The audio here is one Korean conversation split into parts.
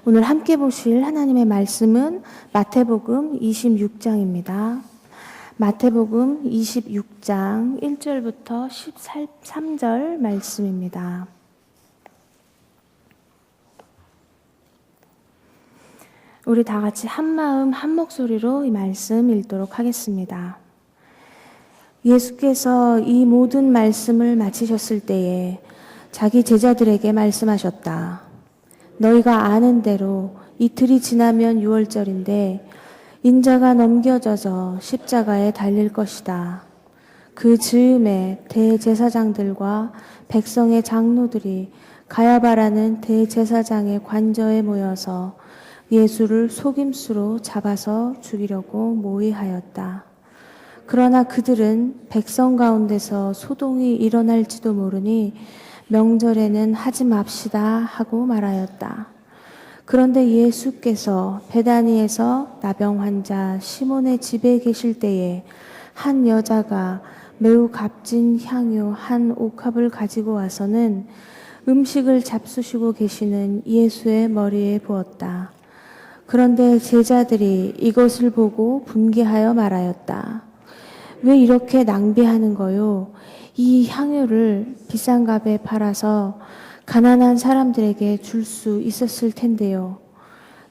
오늘 함께 보실 하나님의 말씀은 마태복음 26장입니다. 마태복음 26장 1절부터 13절 말씀입니다. 우리 다 같이 한마음 한목소리로 이 말씀 읽도록 하겠습니다. 예수께서 이 모든 말씀을 마치셨을 때에 자기 제자들에게 말씀하셨다. 너희가 아는 대로 이틀이 지나면 유월절인데 인자가 넘겨져서 십자가에 달릴 것이다. 그 즈음에 대제사장들과 백성의 장로들이 가야바라는 대제사장의 관저에 모여서 예수를 속임수로 잡아서 죽이려고 모의하였다. 그러나 그들은 백성 가운데서 소동이 일어날지도 모르니 명절에는 하지 맙시다 하고 말하였다. 그런데 예수께서 베다니에서 나병 환자 시몬의 집에 계실 때에 한 여자가 매우 값진 향유 한 옥합을 가지고 와서는 음식을 잡수시고 계시는 예수의 머리에 부었다. 그런데 제자들이 이것을 보고 분개하여 말하였다. 왜 이렇게 낭비하는 거요? 이 향유를 비싼 값에 팔아서 가난한 사람들에게 줄 수 있었을 텐데요.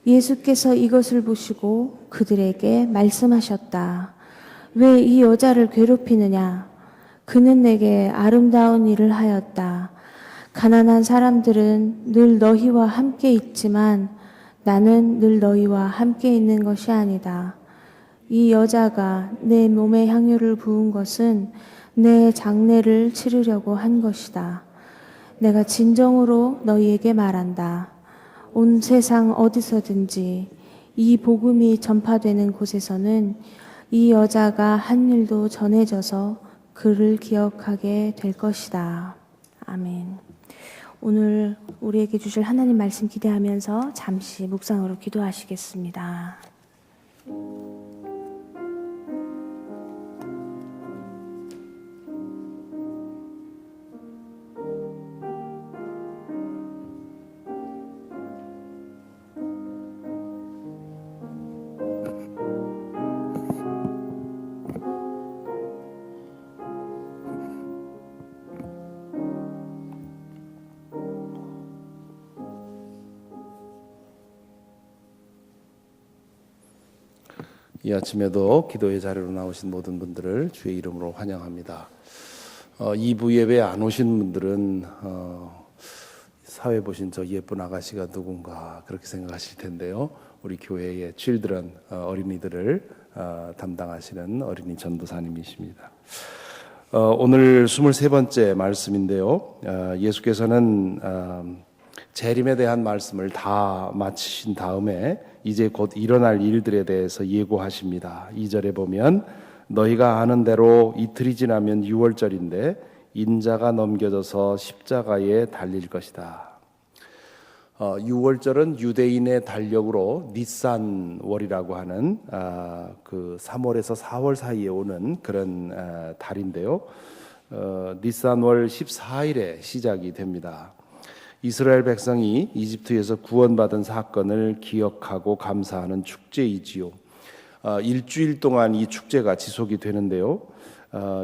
예수께서 이것을 보시고 그들에게 말씀하셨다. 왜 이 여자를 괴롭히느냐? 그는 내게 아름다운 일을 하였다. 가난한 사람들은 늘 너희와 함께 있지만 나는 늘 너희와 함께 있는 것이 아니다. 이 여자가 내 몸에 향유를 부은 것은 내 장례를 치르려고 한 것이다. 내가 진정으로 너희에게 말한다. 온 세상 어디서든지 이 복음이 전파되는 곳에서는 이 여자가 한 일도 전해져서 그를 기억하게 될 것이다. 아멘. 오늘 우리에게 주실 하나님 말씀 기대하면서 잠시 묵상으로 기도하시겠습니다. 이 아침에도 기도의 자리로 나오신 모든 분들을 주의 이름으로 환영합니다. 2부 예배에 안 오신 분들은 사회 보신 저 예쁜 아가씨가 누군가 그렇게 생각하실 텐데요. 우리 교회의 칠드런 어린이들을 담당하시는 어린이 전도사님이십니다. 오늘 23번째 말씀인데요. 예수께서는 재림에 대한 말씀을 다 마치신 다음에 이제 곧 일어날 일들에 대해서 예고하십니다. 2절에 보면 너희가 아는 대로 이틀이 지나면 유월절인데 인자가 넘겨져서 십자가에 달릴 것이다. 유월절은 유대인의 달력으로 니산월이라고 하는 그 3월에서 4월 사이에 오는 그런 달인데요. 니산월 14일에 시작이 됩니다. 이스라엘 백성이 이집트에서 구원받은 사건을 기억하고 감사하는 축제이지요. 일주일 동안 이 축제가 지속이 되는데요.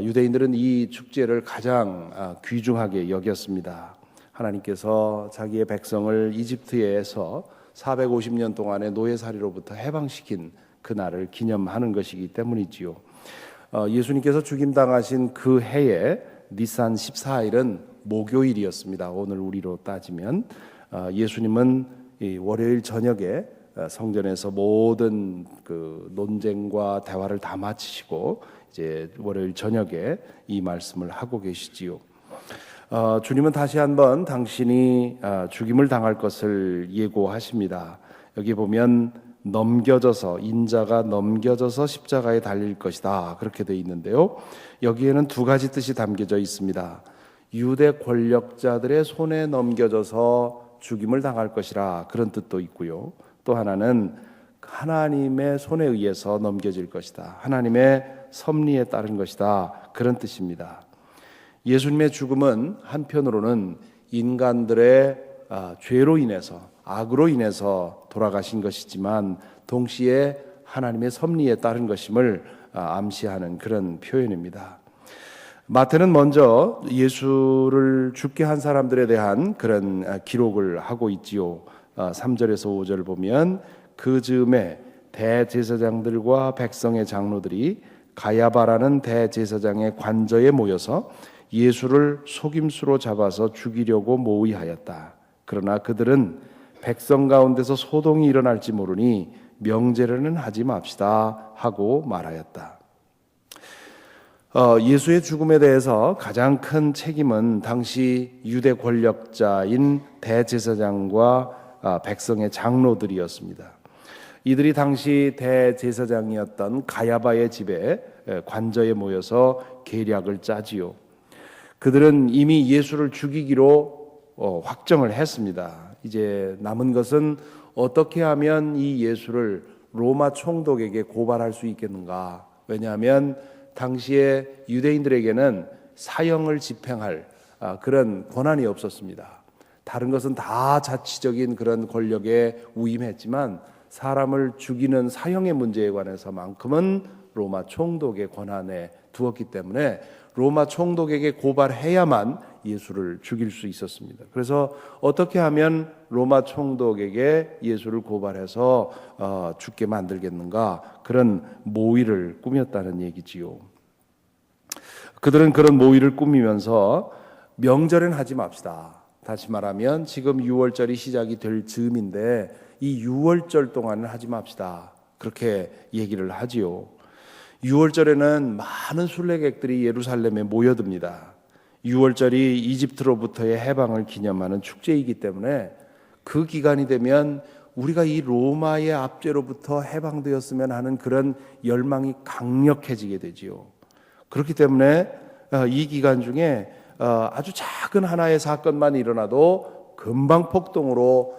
유대인들은 이 축제를 가장 귀중하게 여겼습니다. 하나님께서 자기의 백성을 이집트에서 450년 동안의 노예살이로부터 해방시킨 그날을 기념하는 것이기 때문이지요. 예수님께서 죽임당하신 그 해에 니산 14일은 목요일이었습니다. 오늘 우리로 따지면 예수님은 이 월요일 저녁에 성전에서 모든 그 논쟁과 대화를 다 마치시고 이제 월요일 저녁에 이 말씀을 하고 계시지요. 주님은 다시 한번 당신이 죽임을 당할 것을 예고하십니다. 여기 보면 넘겨져서 인자가 넘겨져서 십자가에 달릴 것이다 그렇게 되어 있는데요. 여기에는 두 가지 뜻이 담겨져 있습니다. 유대 권력자들의 손에 넘겨져서 죽임을 당할 것이라 그런 뜻도 있고요. 또 하나는 하나님의 손에 의해서 넘겨질 것이다. 하나님의 섭리에 따른 것이다. 그런 뜻입니다. 예수님의 죽음은 한편으로는 인간들의 죄로 인해서 악으로 인해서 돌아가신 것이지만 동시에 하나님의 섭리에 따른 것임을 암시하는 그런 표현입니다. 마태는 먼저 예수를 죽게 한 사람들에 대한 그런 기록을 하고 있지요. 3절에서 5절 보면 그 즈음에 대제사장들과 백성의 장로들이 가야바라는 대제사장의 관저에 모여서 예수를 속임수로 잡아서 죽이려고 모의하였다. 그러나 그들은 백성 가운데서 소동이 일어날지 모르니 명제로는 하지 맙시다 하고 말하였다. 예수의 죽음에 대해서 가장 큰 책임은 당시 유대 권력자인 대제사장과 백성의 장로들이었습니다. 이들이 당시 대제사장이었던 가야바의 집에 관저에 모여서 계략을 짜지요. 그들은 이미 예수를 죽이기로 확정을 했습니다. 이제 남은 것은 어떻게 하면 이 예수를 로마 총독에게 고발할 수 있겠는가? 왜냐하면 당시에 유대인들에게는 사형을 집행할 그런 권한이 없었습니다. 다른 것은 다 자치적인 그런 권력에 위임했지만 사람을 죽이는 사형의 문제에 관해서만큼은 로마 총독의 권한에 두었기 때문에 로마 총독에게 고발해야만 예수를 죽일 수 있었습니다. 그래서 어떻게 하면 로마 총독에게 예수를 고발해서 죽게 만들겠는가, 그런 모의를 꾸몄다는 얘기지요. 그들은 그런 모의를 꾸미면서 명절엔 하지 맙시다. 다시 말하면 지금 6월절이 시작이 될 즈음인데 이 6월절 동안은 하지 맙시다. 그렇게 얘기를 하지요. 6월절에는 많은 순례객들이 예루살렘에 모여듭니다. 6월절이 이집트로부터의 해방을 기념하는 축제이기 때문에 그 기간이 되면 우리가 이 로마의 압제로부터 해방되었으면 하는 그런 열망이 강력해지게 되지요. 그렇기 때문에 이 기간 중에 아주 작은 하나의 사건만 일어나도 금방 폭동으로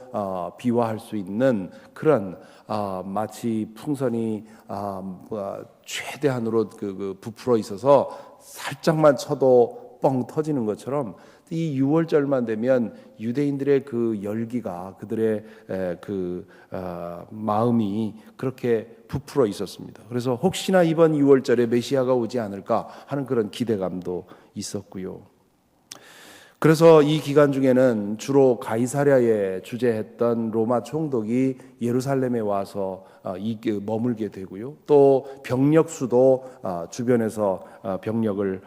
비화할 수 있는 그런 마치 풍선이 최대한으로 부풀어 있어서 살짝만 쳐도 뻥 터지는 것처럼 이 6월절만 되면 유대인들의 그 열기가, 그들의 마음이 그렇게 부풀어 있었습니다. 그래서 혹시나 이번 6월절에 메시아가 오지 않을까 하는 그런 기대감도 있었고요. 그래서 이 기간 중에는 주로 가이사랴에 주재했던 로마 총독이 예루살렘에 와서 머물게 되고요. 또 병력 수도 주변에서 병력을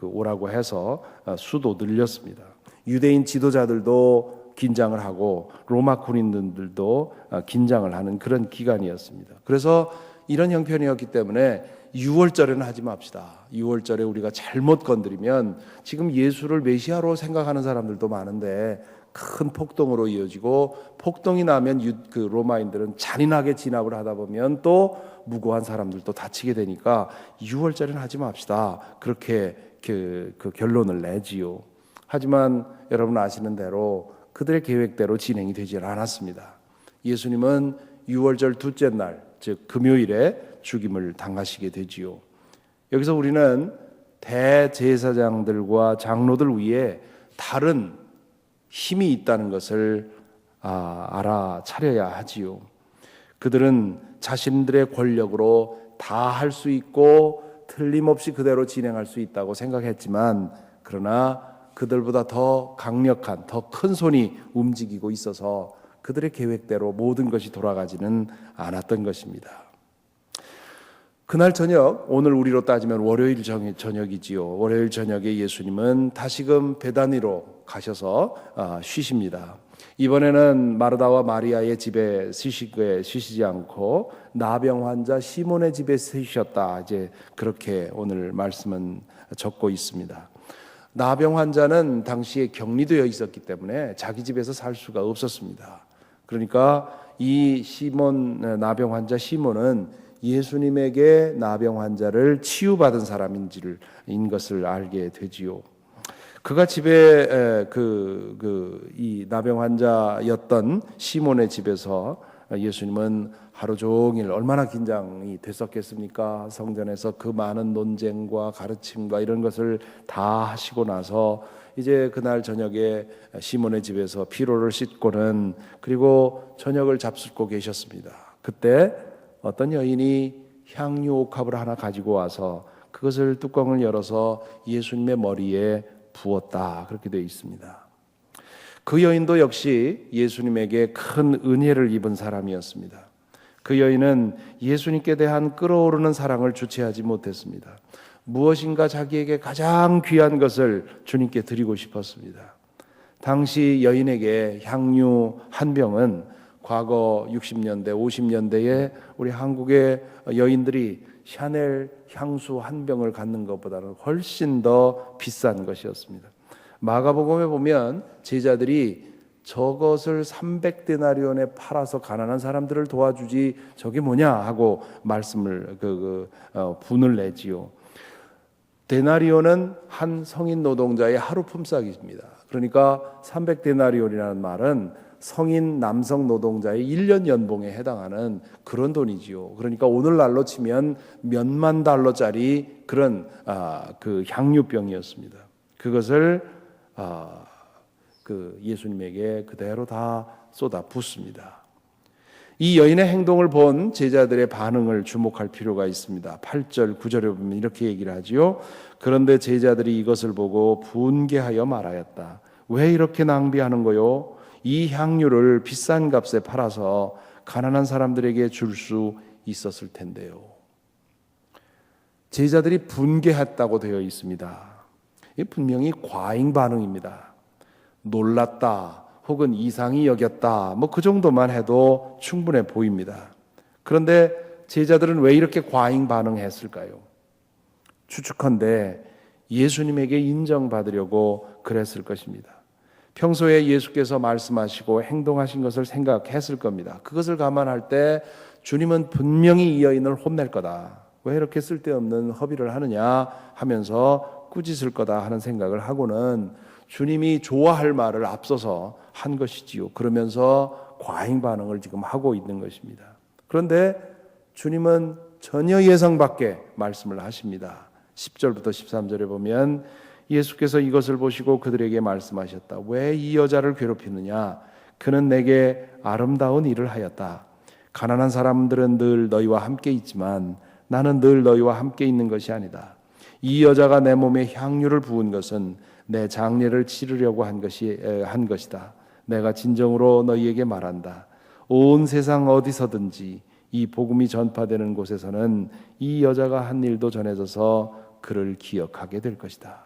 오라고 해서 수도 늘렸습니다. 유대인 지도자들도 긴장을 하고 로마 군인들도 긴장을 하는 그런 기간이었습니다. 그래서 이런 형편이었기 때문에 6월절에는 하지 맙시다. 6월절에 우리가 잘못 건드리면 지금 예수를 메시아로 생각하는 사람들도 많은데 큰 폭동으로 이어지고, 폭동이 나면 그 로마인들은 잔인하게 진압을 하다 보면 또 무고한 사람들도 다치게 되니까 6월절에는 하지 맙시다. 그렇게 그 결론을 내지요. 하지만 여러분 아시는 대로 그들의 계획대로 진행이 되지 않았습니다. 예수님은 6월절 둘째 날, 즉 금요일에 죽임을 당하시게 되지요. 여기서 우리는 대제사장들과 장로들 위에 다른 힘이 있다는 것을 알아차려야 하지요. 그들은 자신들의 권력으로 다 할 수 있고 틀림없이 그대로 진행할 수 있다고 생각했지만, 그러나 그들보다 더 강력한, 더 큰 손이 움직이고 있어서 그들의 계획대로 모든 것이 돌아가지는 않았던 것입니다. 그날 저녁, 오늘 우리로 따지면 월요일 저녁이지요. 월요일 저녁에 예수님은 다시금 베다니로 가셔서 쉬십니다. 이번에는 마르다와 마리아의 집에 쉬시지 않고 나병 환자 시몬의 집에 쉬셨다. 이제 그렇게 오늘 말씀은 적고 있습니다. 나병 환자는 당시에 격리되어 있었기 때문에 자기 집에서 살 수가 없었습니다. 그러니까 이 나병 환자 시몬은 예수님에게 나병 환자를 치유받은 사람인 것을 알게 되지요. 그가 집에 이 나병 환자였던 시몬의 집에서 예수님은 하루 종일 얼마나 긴장이 됐었겠습니까? 성전에서 그 많은 논쟁과 가르침과 이런 것을 다 하시고 나서 이제 그날 저녁에 시몬의 집에서 피로를 씻고는 그리고 저녁을 잡수고 계셨습니다. 그때 어떤 여인이 향유 옥합을 하나 가지고 와서 그것을 뚜껑을 열어서 예수님의 머리에 부었다. 그렇게 되어 있습니다. 그 여인도 역시 예수님에게 큰 은혜를 입은 사람이었습니다. 그 여인은 예수님께 대한 끓어오르는 사랑을 주체하지 못했습니다. 무엇인가 자기에게 가장 귀한 것을 주님께 드리고 싶었습니다. 당시 여인에게 향유 한 병은 과거 60년대, 50년대에 우리 한국의 여인들이 샤넬 향수 한 병을 갖는 것보다는 훨씬 더 비싼 것이었습니다. 마가복음에 보면 제자들이 저것을 300데나리온에 팔아서 가난한 사람들을 도와주지 저게 뭐냐 하고 말씀을 분을 내지요. 데나리온은 한 성인 노동자의 하루 품삯입니다. 그러니까 300데나리온이라는 말은 성인 남성 노동자의 1년 연봉에 해당하는 그런 돈이지요. 그러니까 오늘날로 치면 몇만 달러짜리 그런 그 향유병이었습니다. 그것을 그 예수님에게 그대로 다 쏟아 붓습니다. 이 여인의 행동을 본 제자들의 반응을 주목할 필요가 있습니다. 8절, 9절에 보면 이렇게 얘기를 하지요. 그런데 제자들이 이것을 보고 분개하여 말하였다. 왜 이렇게 낭비하는 거요? 이 향유를 비싼 값에 팔아서 가난한 사람들에게 줄 수 있었을 텐데요. 제자들이 분개했다고 되어 있습니다. 이 분명히 과잉 반응입니다. 놀랐다 혹은 이상히 여겼다 뭐 그 정도만 해도 충분해 보입니다. 그런데 제자들은 왜 이렇게 과잉 반응했을까요? 추측컨대 예수님에게 인정받으려고 그랬을 것입니다. 평소에 예수께서 말씀하시고 행동하신 것을 생각했을 겁니다. 그것을 감안할 때 주님은 분명히 이 여인을 혼낼 거다. 왜 이렇게 쓸데없는 허비를 하느냐 하면서 꾸짖을 거다 하는 생각을 하고는 주님이 좋아할 말을 앞서서 한 것이지요. 그러면서 과잉 반응을 지금 하고 있는 것입니다. 그런데 주님은 전혀 예상 밖의 말씀을 하십니다. 10절부터 13절에 보면 예수께서 이것을 보시고 그들에게 말씀하셨다. 왜 이 여자를 괴롭히느냐? 그는 내게 아름다운 일을 하였다. 가난한 사람들은 늘 너희와 함께 있지만 나는 늘 너희와 함께 있는 것이 아니다. 이 여자가 내 몸에 향유를 부은 것은 내 장례를 치르려고 한 것이다. 내가 진정으로 너희에게 말한다. 온 세상 어디서든지 이 복음이 전파되는 곳에서는 이 여자가 한 일도 전해져서 그를 기억하게 될 것이다.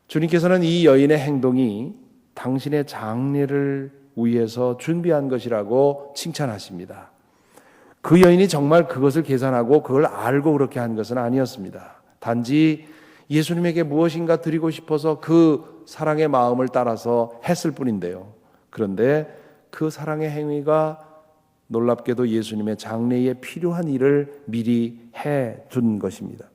주님께서는 이 여인의 행동이 당신의 장례를 위해서 준비한 것이라고 칭찬하십니다. 그 여인이 정말 그것을 계산하고 그걸 알고 그렇게 한 것은 아니었습니다. 단지 예수님에게 무엇인가 드리고 싶어서 그 사랑의 마음을 따라서 했을 뿐인데요. 그런데 그 사랑의 행위가 놀랍게도 예수님의 장래에 필요한 일을 미리 해둔 것입니다.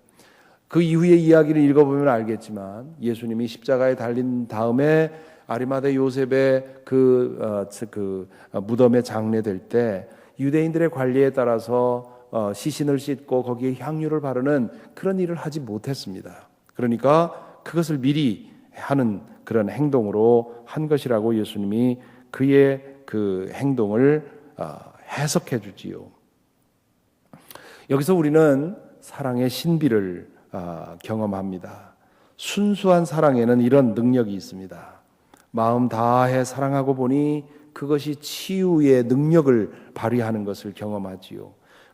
그 이후의 이야기를 읽어보면 알겠지만 예수님이 십자가에 달린 다음에 아리마대 요셉의 그 무덤에 장례될 때 유대인들의 관리에 따라서 시신을 씻고 거기에 향유를 바르는 그런 일을 하지 못했습니다. 그러니까 그것을 미리 하는 그런 행동으로 한 것이라고 예수님이 그의 그 행동을 해석해 주지요. 여기서 우리는 사랑의 신비를 경험합니다. 순수한 사랑에는 이런 능력이 있습니다. 마음 다해 사랑하고 보니 그것이 치유의 능력을 발휘하는 것을 경험하지요.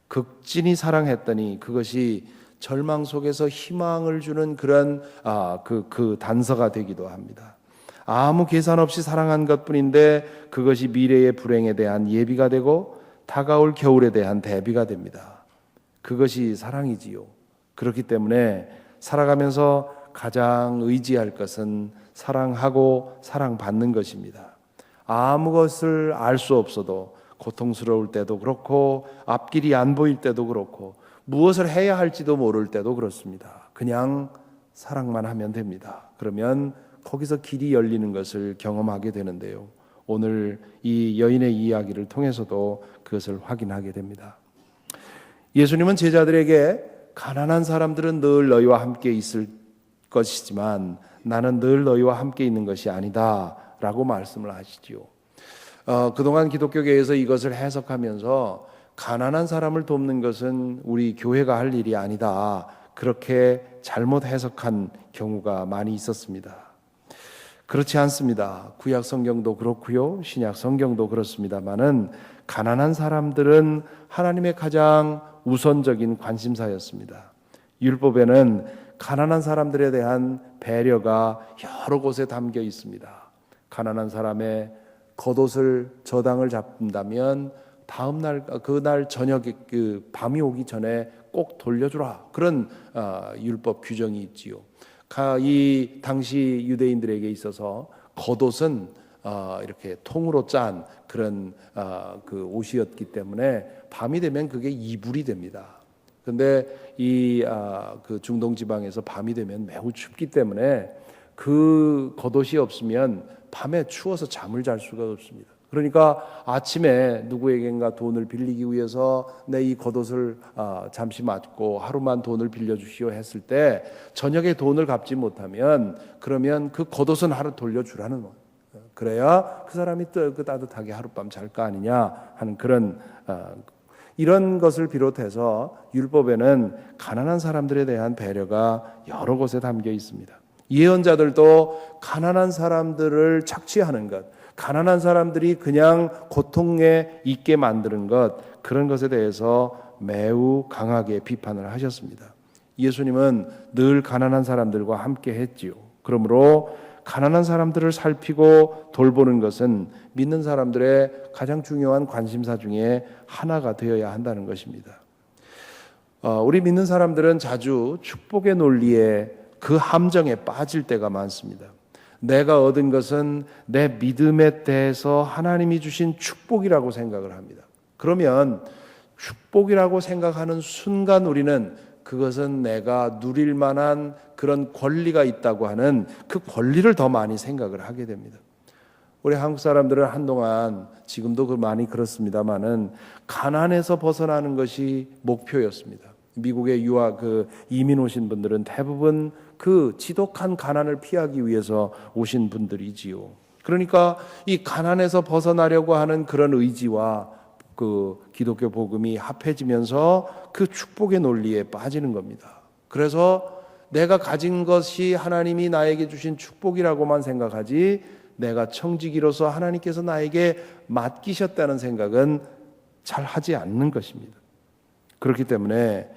극진히 사랑했더니 그것이 절망 속에서 희망을 주는 그런 그 단서가 되기도 합니다. 아무 계산 없이 사랑한 것뿐인데 그것이 미래의 불행에 대한 예비가 되고 다가올 겨울에 대한 대비가 됩니다. 그것이 사랑이지요. 그렇기 때문에 살아가면서 가장 의지할 것은 사랑하고 사랑받는 것입니다. 아무 것을 알 수 없어도 고통스러울 때도 그렇고 앞길이 안 보일 때도 그렇고 무엇을 해야 할지도 모를 때도 그렇습니다. 그냥 사랑만 하면 됩니다. 그러면 거기서 길이 열리는 것을 경험하게 되는데요. 오늘 이 여인의 이야기를 통해서도 그것을 확인하게 됩니다. 예수님은 제자들에게 가난한 사람들은 늘 너희와 함께 있을 것이지만 나는 늘 너희와 함께 있는 것이 아니다 라고 말씀을 하시지요. 그동안 기독교계에서 이것을 해석하면서 가난한 사람을 돕는 것은 우리 교회가 할 일이 아니다, 그렇게 잘못 해석한 경우가 많이 있었습니다. 그렇지 않습니다. 구약 성경도 그렇고요, 신약 성경도 그렇습니다만은 가난한 사람들은 하나님의 가장 우선적인 관심사였습니다. 율법에는 가난한 사람들에 대한 배려가 여러 곳에 담겨 있습니다. 가난한 사람의 겉옷을 저당을 잡는다면 다음 날 그날 저녁에 밤이 오기 전에 꼭 돌려주라, 그런 율법 규정이 있지요. 이 당시 유대인들에게 있어서 겉옷은 이렇게 통으로 짠 그런 그 옷이었기 때문에 밤이 되면 그게 이불이 됩니다. 그런데 그 중동 지방에서 밤이 되면 매우 춥기 때문에 그 겉옷이 없으면 밤에 추워서 잠을 잘 수가 없습니다. 그러니까 아침에 누구에겐가 돈을 빌리기 위해서 내 이 겉옷을 잠시 맞고 하루만 돈을 빌려주시오 했을 때 저녁에 돈을 갚지 못하면 그러면 그 겉옷은 하루 돌려주라는 거예요. 그래야 그 사람이 따뜻하게 하룻밤 잘 거 아니냐 하는 그런 이런 것을 비롯해서 율법에는 가난한 사람들에 대한 배려가 여러 곳에 담겨 있습니다. 예언자들도 가난한 사람들을 착취하는 것, 가난한 사람들이 그냥 고통에 있게 만드는 것, 그런 것에 대해서 매우 강하게 비판을 하셨습니다. 예수님은 늘 가난한 사람들과 함께 했지요. 그러므로 가난한 사람들을 살피고 돌보는 것은 믿는 사람들의 가장 중요한 관심사 중에 하나가 되어야 한다는 것입니다. 우리 믿는 사람들은 자주 축복의 논리에 그 함정에 빠질 때가 많습니다. 내가 얻은 것은 내 믿음에 대해서 하나님이 주신 축복이라고 생각을 합니다. 그러면 축복이라고 생각하는 순간 우리는 그것은 내가 누릴 만한 그런 권리가 있다고 하는 그 권리를 더 많이 생각을 하게 됩니다. 우리 한국 사람들은 한동안, 지금도 많이 그렇습니다만은 가난에서 벗어나는 것이 목표였습니다. 미국에 이민 오신 분들은 대부분 그 지독한 가난을 피하기 위해서 오신 분들이지요. 그러니까 이 가난에서 벗어나려고 하는 그런 의지와 그 기독교 복음이 합해지면서 그 축복의 논리에 빠지는 겁니다. 그래서 내가 가진 것이 하나님이 나에게 주신 축복이라고만 생각하지, 내가 청지기로서 하나님께서 나에게 맡기셨다는 생각은 잘 하지 않는 것입니다. 그렇기 때문에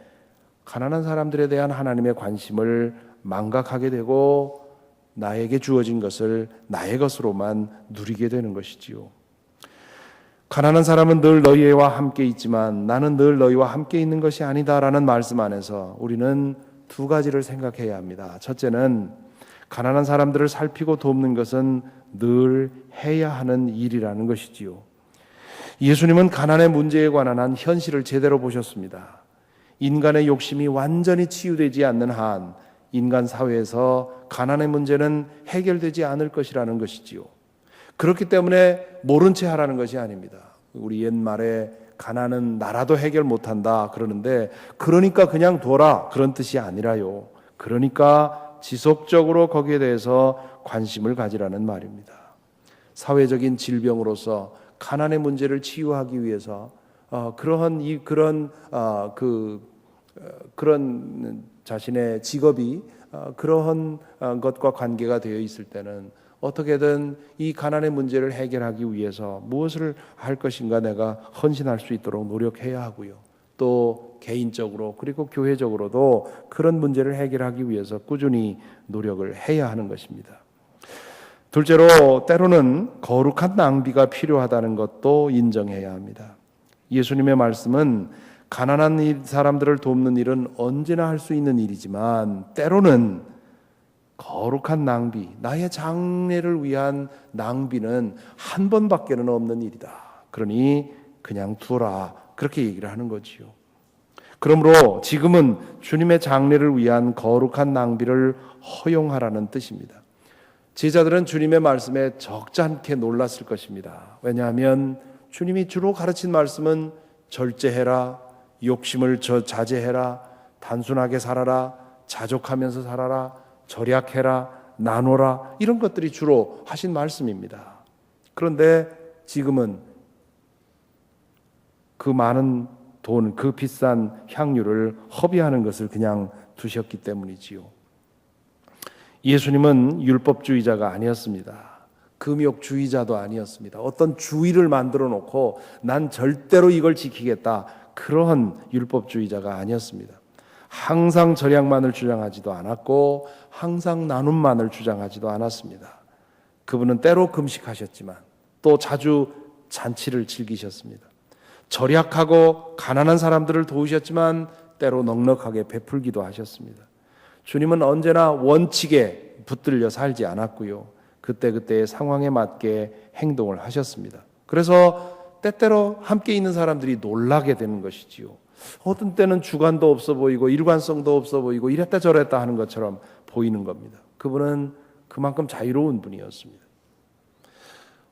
가난한 사람들에 대한 하나님의 관심을 망각하게 되고 나에게 주어진 것을 나의 것으로만 누리게 되는 것이지요. 가난한 사람은 늘 너희와 함께 있지만 나는 늘 너희와 함께 있는 것이 아니다라는 말씀 안에서 우리는 두 가지를 생각해야 합니다. 첫째는 가난한 사람들을 살피고 돕는 것은 늘 해야 하는 일이라는 것이지요. 예수님은 가난의 문제에 관한 한 현실을 제대로 보셨습니다. 인간의 욕심이 완전히 치유되지 않는 한 인간 사회에서 가난의 문제는 해결되지 않을 것이라는 것이지요. 그렇기 때문에 모른 채 하라는 것이 아닙니다. 우리 옛말에 가난은 나라도 해결 못한다 그러는데, 그러니까 그냥 둬라 그런 뜻이 아니라요. 그러니까 지속적으로 거기에 대해서 관심을 가지라는 말입니다. 사회적인 질병으로서 가난의 문제를 치유하기 위해서 그런 자신의 직업이 그러한 것과 관계가 되어 있을 때는 어떻게든 이 가난의 문제를 해결하기 위해서 무엇을 할 것인가 내가 헌신할 수 있도록 노력해야 하고요. 또 개인적으로 그리고 교회적으로도 그런 문제를 해결하기 위해서 꾸준히 노력을 해야 하는 것입니다. 둘째로 때로는 거룩한 낭비가 필요하다는 것도 인정해야 합니다. 예수님의 말씀은 가난한 사람들을 돕는 일은 언제나 할 수 있는 일이지만 때로는 거룩한 낭비, 나의 장래를 위한 낭비는 한 번밖에는 없는 일이다. 그러니 그냥 두라. 그렇게 얘기를 하는 거지요. 그러므로 지금은 주님의 장래를 위한 거룩한 낭비를 허용하라는 뜻입니다. 제자들은 주님의 말씀에 적잖게 놀랐을 것입니다. 왜냐하면 주님이 주로 가르친 말씀은 절제해라, 욕심을 자제해라, 단순하게 살아라, 자족하면서 살아라, 절약해라, 나눠라, 이런 것들이 주로 하신 말씀입니다. 그런데 지금은 그 많은 돈, 그 비싼 향유를 허비하는 것을 그냥 두셨기 때문이지요. 예수님은 율법주의자가 아니었습니다. 금욕주의자도 아니었습니다. 어떤 주의를 만들어 놓고 난 절대로 이걸 지키겠다, 그러한 율법주의자가 아니었습니다. 항상 절약만을 주장하지도 않았고 항상 나눔만을 주장하지도 않았습니다. 그분은 때로 금식하셨지만 또 자주 잔치를 즐기셨습니다. 절약하고 가난한 사람들을 도우셨지만 때로 넉넉하게 베풀기도 하셨습니다. 주님은 언제나 원칙에 붙들려 살지 않았고요, 그때그때의 상황에 맞게 행동을 하셨습니다. 그래서 때때로 함께 있는 사람들이 놀라게 되는 것이지요. 어떤 때는 주관도 없어 보이고 일관성도 없어 보이고 이랬다 저랬다 하는 것처럼 보이는 겁니다. 그분은 그만큼 자유로운 분이었습니다.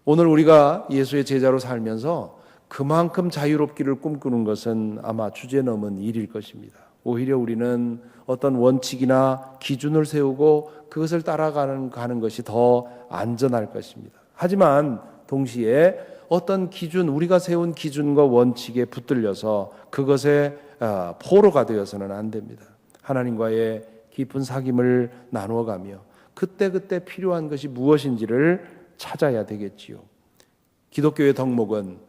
오늘 우리가 예수의 제자로 살면서 그만큼 자유롭기를 꿈꾸는 것은 아마 주제넘은 일일 것입니다. 오히려 우리는 어떤 원칙이나 기준을 세우고 그것을 따라가는 것이 더 안전할 것입니다. 하지만 동시에 어떤 기준, 우리가 세운 기준과 원칙에 붙들려서 그것에 포로가 되어서는 안 됩니다. 하나님과의 깊은 사귐을 나누어가며 그때그때 필요한 것이 무엇인지를 찾아야 되겠지요. 기독교의 덕목은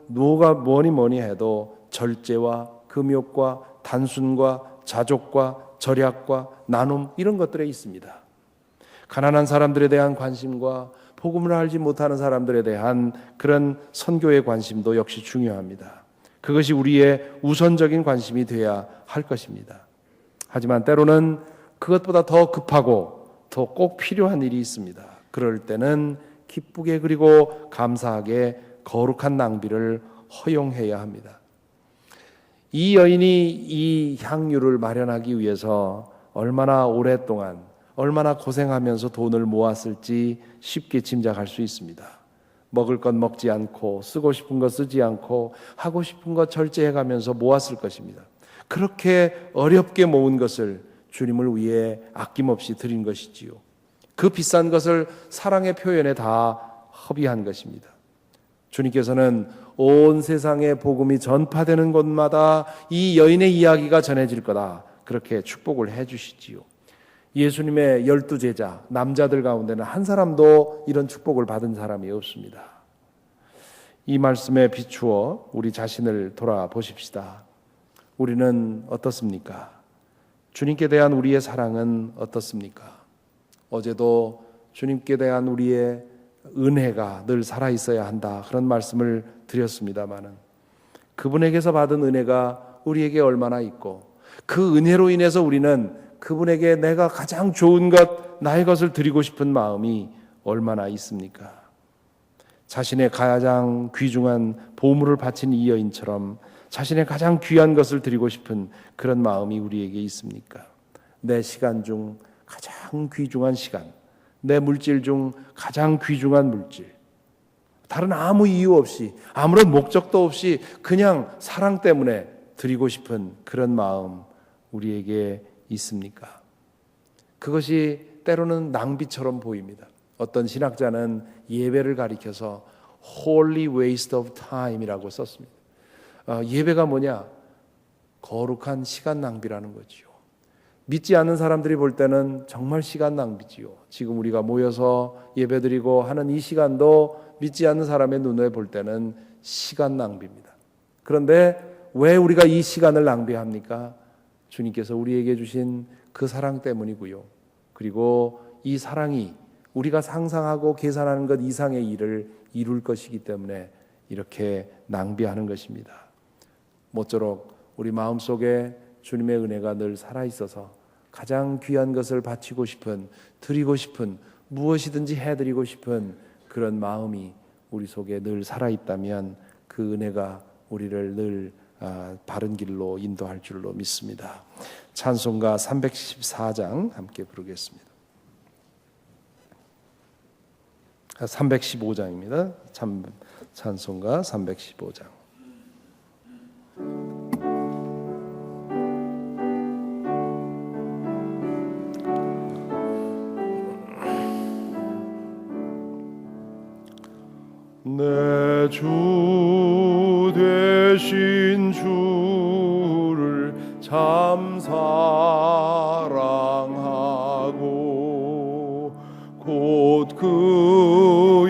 누가 뭐니 해도 절제와 금욕과 단순과 자족과 절약과 나눔, 이런 것들에 있습니다. 가난한 사람들에 대한 관심과 복음을 알지 못하는 사람들에 대한 그런 선교의 관심도 역시 중요합니다. 그것이 우리의 우선적인 관심이 되어야 할 것입니다. 하지만 때로는 그것보다 더 급하고 더 꼭 필요한 일이 있습니다. 그럴 때는 기쁘게 그리고 감사하게 거룩한 낭비를 허용해야 합니다. 이 여인이 이 향유를 마련하기 위해서 얼마나 오랫동안, 얼마나 고생하면서 돈을 모았을지 쉽게 짐작할 수 있습니다. 먹을 것 먹지 않고 쓰고 싶은 것 쓰지 않고 하고 싶은 것 절제해가면서 모았을 것입니다. 그렇게 어렵게 모은 것을 주님을 위해 아낌없이 드린 것이지요. 그 비싼 것을 사랑의 표현에 다 허비한 것입니다. 주님께서는 온 세상에 복음이 전파되는 곳마다 이 여인의 이야기가 전해질 거다, 그렇게 축복을 해 주시지요. 예수님의 12제자 남자들 가운데는 한 사람도 이런 축복을 받은 사람이 없습니다. 이 말씀에 비추어 우리 자신을 돌아보십시다. 우리는 어떻습니까? 주님께 대한 우리의 사랑은 어떻습니까? 어제도 주님께 대한 우리의 은혜가 늘 살아있어야 한다, 그런 말씀을 드렸습니다마는 그분에게서 받은 은혜가 우리에게 얼마나 있고 그 은혜로 인해서 우리는 그분에게 내가 가장 좋은 것, 나의 것을 드리고 싶은 마음이 얼마나 있습니까? 자신의 가장 귀중한 보물을 바친 이 여인처럼 자신의 가장 귀한 것을 드리고 싶은 그런 마음이 우리에게 있습니까? 내 시간 중 가장 귀중한 시간, 내 물질 중 가장 귀중한 물질, 다른 아무 이유 없이 아무런 목적도 없이 그냥 사랑 때문에 드리고 싶은 그런 마음 우리에게 있습니까? 그것이 때로는 낭비처럼 보입니다. 어떤 신학자는 예배를 가리켜서 Holy waste of time이라고 썼습니다. 예배가 뭐냐? 거룩한 시간 낭비라는 거지요. 믿지 않는 사람들이 볼 때는 정말 시간 낭비지요. 지금 우리가 모여서 예배드리고 하는 이 시간도 믿지 않는 사람의 눈에 볼 때는 시간 낭비입니다. 그런데 왜 우리가 이 시간을 낭비합니까? 주님께서 우리에게 주신 그 사랑 때문이고요. 그리고 이 사랑이 우리가 상상하고 계산하는 것 이상의 일을 이룰 것이기 때문에 이렇게 낭비하는 것입니다. 모쪼록 우리 마음속에 주님의 은혜가 늘 살아있어서 가장 귀한 것을 바치고 싶은, 드리고 싶은, 무엇이든지 해드리고 싶은 그런 마음이 우리 속에 늘 살아있다면 그 은혜가 우리를 늘 바른 길로 인도할 줄로 믿습니다. 찬송가 314장 함께 부르겠습니다. 315장입니다. 찬송가 315장. 내 주 되신 주를 참 사랑하고 곧 그에게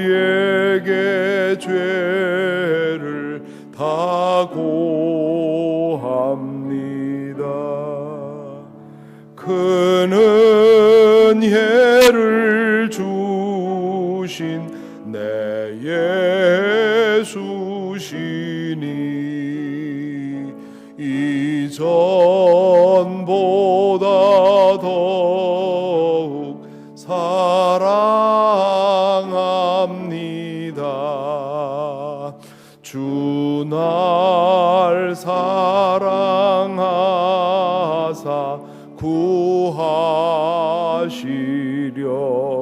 죄를 다 고합니다. 그는 예를 주신 내 예수시니 이전보다 더욱 사랑합니다. 주 날 사랑하사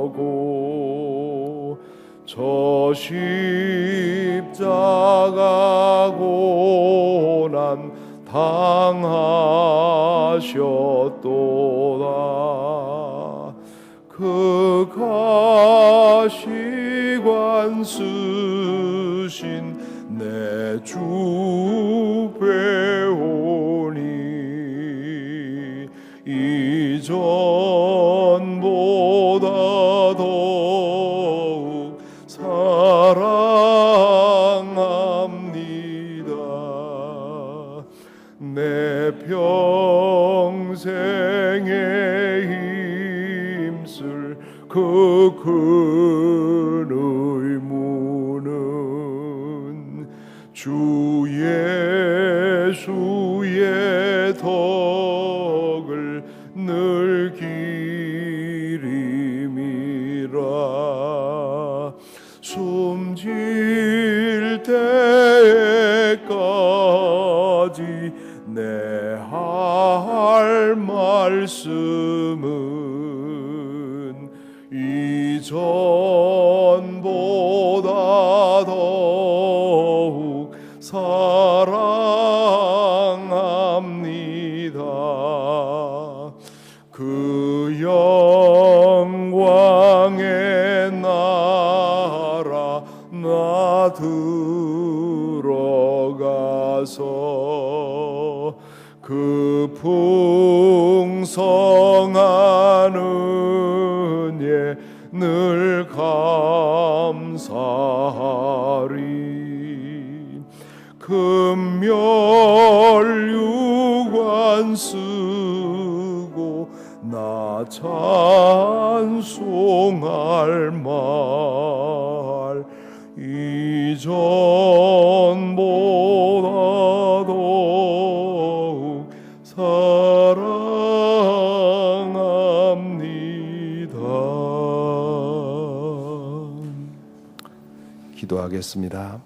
구하시려고 저 십자가 고난 당하셨도다. 그 가시관 쓰신 내 주 배우니 이전보다 더욱 사랑합니다. 내 평생에 힘쓸 그 큰 의무는 주 예수의 덕을 늘 기림이라. 숨질 때까지 내 할 말씀은 이전보다 더욱 사랑합니다. 그 영광의 나라 나 들어가서 그 풍성한 은혜 늘 감사하리. 금멸유관 쓰고 나 찬송할 말 이전보다 더욱 사랑합니다. 기도하겠습니다.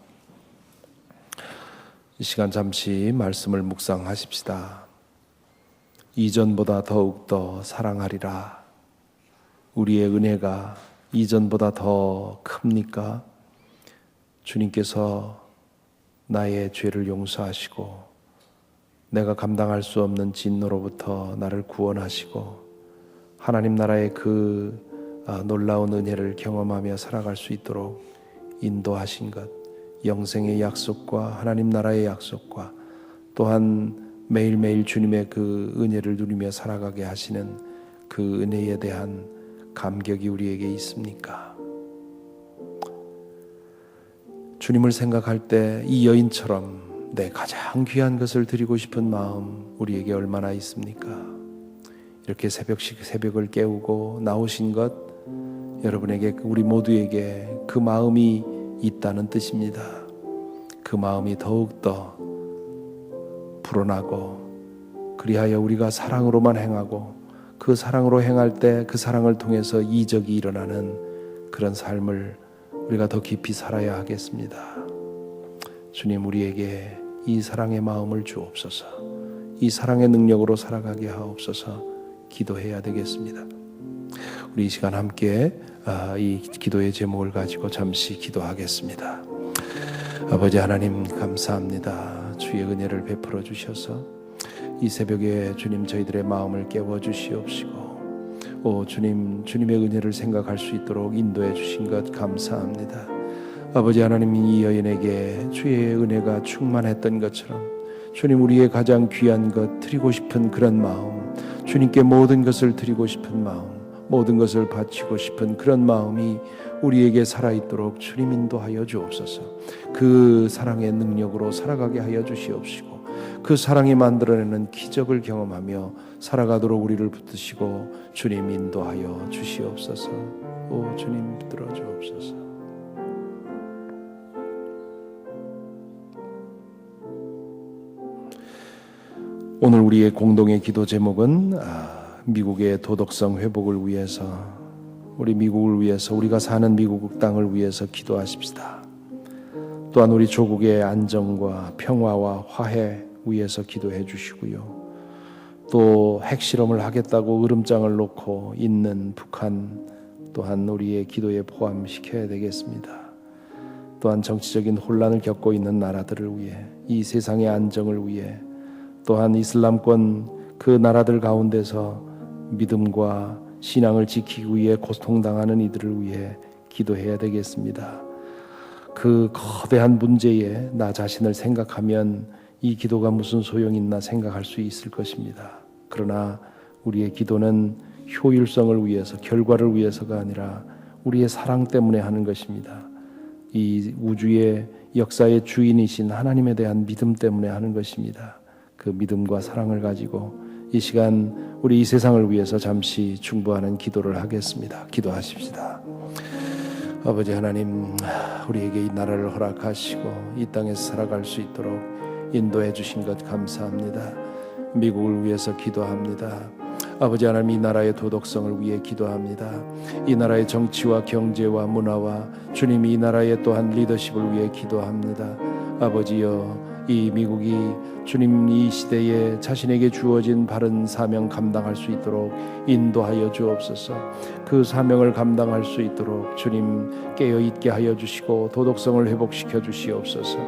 이 시간 잠시 말씀을 묵상하십시다. 이전보다 더욱더 사랑하리라. 우리의 은혜가 이전보다 더 큽니까? 주님께서 나의 죄를 용서하시고 내가 감당할 수 없는 진노로부터 나를 구원하시고 하나님 나라의 그 놀라운 은혜를 경험하며 살아갈 수 있도록 인도하신 것, 영생의 약속과 하나님 나라의 약속과 또한 매일매일 주님의 그 은혜를 누리며 살아가게 하시는 그 은혜에 대한 감격이 우리에게 있습니까? 주님을 생각할 때 이 여인처럼 내 가장 귀한 것을 드리고 싶은 마음 우리에게 얼마나 있습니까? 이렇게 새벽을 깨우고 나오신 것, 여러분에게, 우리 모두에게 그 마음이 있다는 뜻입니다. 그 마음이 더욱더 불어나고 그리하여 우리가 사랑으로만 행하고 그 사랑으로 행할 때 그 사랑을 통해서 이적이 일어나는 그런 삶을 우리가 더 깊이 살아야 하겠습니다. 주님, 우리에게 이 사랑의 마음을 주옵소서. 이 사랑의 능력으로 살아가게 하옵소서. 기도해야 되겠습니다. 우리 이 시간 함께 이 기도의 제목을 가지고 잠시 기도하겠습니다. 아버지 하나님, 감사합니다. 주의 은혜를 베풀어 주셔서 이 새벽에 주님 저희들의 마음을 깨워 주시옵시고 주님, 주님의 은혜를 생각할 수 있도록 인도해 주신 것 감사합니다. 아버지 하나님, 이 여인에게 주의 은혜가 충만했던 것처럼 주님, 우리의 가장 귀한 것 드리고 싶은 그런 마음, 주님께 모든 것을 드리고 싶은 마음, 모든 것을 바치고 싶은 그런 마음이 우리에게 살아있도록 주님 인도하여 주옵소서. 그 사랑의 능력으로 살아가게 하여 주시옵시고, 그 사랑이 만들어내는 기적을 경험하며 살아가도록 우리를 붙드시고 주님 인도하여 주시옵소서. 오 주님, 붙들어 주옵소서. 오늘 우리의 공동의 기도 제목은 미국의 도덕성 회복을 위해서, 우리 미국을 위해서, 우리가 사는 미국 땅을 위해서 기도하십시다. 또한 우리 조국의 안정과 평화와 화해 위해서 기도해 주시고요. 또 핵실험을 하겠다고 으름장을 놓고 있는 북한 또한 우리의 기도에 포함시켜야 되겠습니다. 또한 정치적인 혼란을 겪고 있는 나라들을 위해, 이 세상의 안정을 위해, 또한 이슬람권 그 나라들 가운데서 믿음과 신앙을 지키기 위해 고통당하는 이들을 위해 기도해야 되겠습니다. 그 거대한 문제에 나 자신을 생각하면 이 기도가 무슨 소용이 있나 생각할 수 있을 것입니다. 그러나 우리의 기도는 효율성을 위해서, 결과를 위해서가 아니라 우리의 사랑 때문에 하는 것입니다. 이 우주의 역사의 주인이신 하나님에 대한 믿음 때문에 하는 것입니다. 그 믿음과 사랑을 가지고 이 시간 우리 이 세상을 위해서 잠시 중보하는 기도를 하겠습니다. 기도하십시다. 아버지 하나님, 우리에게 이 나라를 허락하시고 이 땅에서 살아갈 수 있도록 인도해 주신 것 감사합니다. 미국을 위해서 기도합니다. 아버지 하나님, 이 나라의 도덕성을 위해 기도합니다. 이 나라의 정치와 경제와 문화와 주님, 이 나라의 또한 리더십을 위해 기도합니다. 아버지여, 이 미국이 주님 이 시대에 자신에게 주어진 바른 사명 감당할 수 있도록 인도하여 주옵소서. 그 사명을 감당할 수 있도록 주님 깨어있게 하여 주시고 도덕성을 회복시켜 주시옵소서.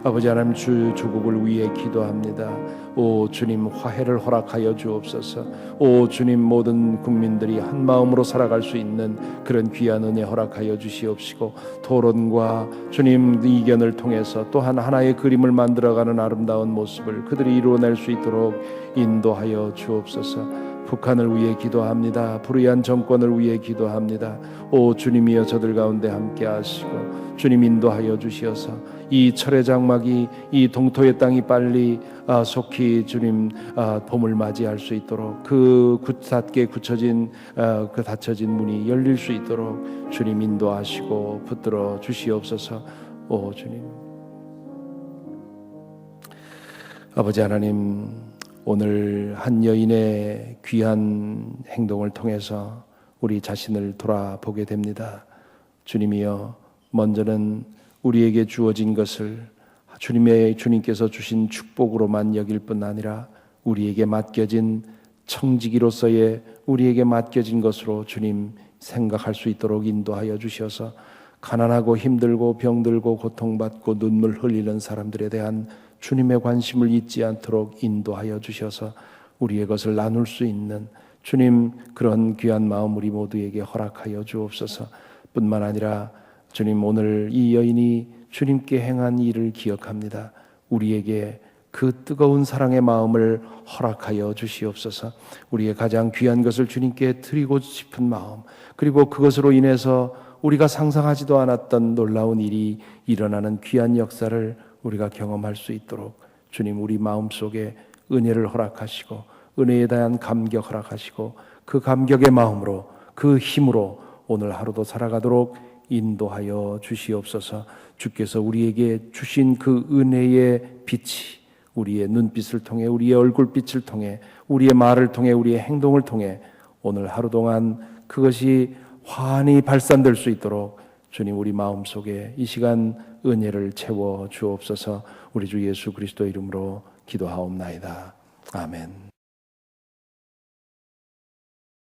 아버지 하나님, 조국을 위해 기도합니다. 오 주님, 화해를 허락하여 주옵소서. 오 주님, 모든 국민들이 한 마음으로 살아갈 수 있는 그런 귀한 은혜 허락하여 주시옵시고, 토론과 주님 이견을 통해서 또한 하나의 그림을 만들어가는 아름다운 모습을 그들이 이루어낼 수 있도록 인도하여 주옵소서. 북한을 위해 기도합니다. 불의한 정권을 위해 기도합니다. 오 주님이여, 저들 가운데 함께 하시고 주님 인도하여 주시어서 이 철의 장막이, 이 동토의 땅이 빨리 속히 주님 봄을 맞이할 수 있도록, 그 굳게 굳혀진 그 닫혀진 문이 열릴 수 있도록 주님 인도하시고 붙들어 주시옵소서. 오 주님, 아버지 하나님, 오늘 한 여인의 귀한 행동을 통해서 우리 자신을 돌아보게 됩니다. 주님이여, 먼저는 우리에게 주어진 것을 주님께서 주신 축복으로만 여길 뿐 아니라 우리에게 맡겨진 청지기로서의 우리에게 맡겨진 것으로 주님 생각할 수 있도록 인도하여 주셔서 가난하고 힘들고 병들고 고통받고 눈물 흘리는 사람들에 대한 주님의 관심을 잊지 않도록 인도하여 주셔서 우리의 것을 나눌 수 있는 주님 그런 귀한 마음 우리 모두에게 허락하여 주옵소서. 뿐만 아니라 주님, 오늘 이 여인이 주님께 행한 일을 기억합니다. 우리에게 그 뜨거운 사랑의 마음을 허락하여 주시옵소서. 우리의 가장 귀한 것을 주님께 드리고 싶은 마음, 그리고 그것으로 인해서 우리가 상상하지도 않았던 놀라운 일이 일어나는 귀한 역사를 우리가 경험할 수 있도록 주님, 우리 마음속에 은혜를 허락하시고 은혜에 대한 감격 허락하시고 그 감격의 마음으로, 그 힘으로 오늘 하루도 살아가도록 인도하여 주시옵소서. 주께서 우리에게 주신 그 은혜의 빛이 우리의 눈빛을 통해, 우리의 얼굴빛을 통해, 우리의 말을 통해, 우리의 행동을 통해 오늘 하루 동안 그것이 환히 발산될 수 있도록 주님, 우리 마음속에 이 시간 은혜를 채워 주옵소서. 우리 주 예수 그리스도 이름으로 기도하옵나이다. 아멘.